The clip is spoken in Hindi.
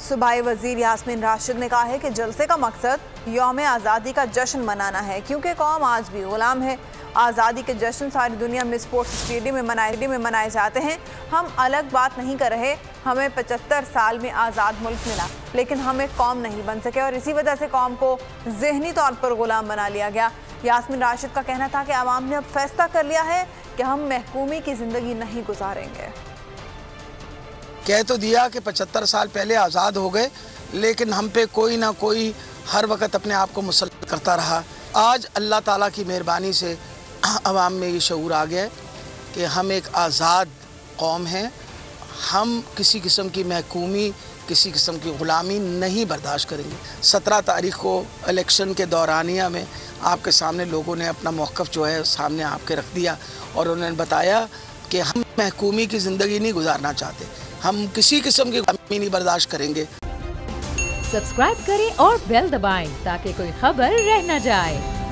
सूबाई वजीर यास्मीन राशिद ने कहा है कि जलसे का मकसद यौम आज़ादी का जश्न मनाना है, क्योंकि कौम आज भी गुलाम है। आज़ादी के जश्न सारी दुनिया में स्पोर्ट्स स्टेडियम में मनाए जाते हैं। हम अलग बात नहीं कर रहे, हमें 75 साल में आज़ाद मुल्क मिला, लेकिन हम एक कौम नहीं बन सके और इसी वजह से कौम को ज़हनी तौर पर गुलाम बना लिया गया। यास्मीन राशिद का कहना था कि आवाम ने अब फैसला कर लिया है कि हम महकूमी की ज़िंदगी नहीं गुजारेंगे। कह तो दिया कि 75 साल पहले आज़ाद हो गए, लेकिन हम पे कोई ना कोई हर वक्त अपने आप को मुसल्लत करता रहा। आज अल्लाह ताला की मेहरबानी से अवाम में ये शऊर आ गया कि हम एक आज़ाद कौम हैं। हम किसी किस्म की महकूमी, किसी किस्म की ग़ुलामी नहीं बर्दाश्त करेंगे। 17 तारीख़ को इलेक्शन के दौरानिया में आपके सामने लोगों ने अपना मौक़िफ़ जो है सामने आपके रख दिया और उन्होंने बताया कि हम महकूमी की ज़िंदगी नहीं गुजारना चाहते, हम किसी किस्म की ग़ुलामी नहीं बर्दाश्त करेंगे। सब्सक्राइब करें और बेल दबाएं ताकि कोई खबर रह न जाए।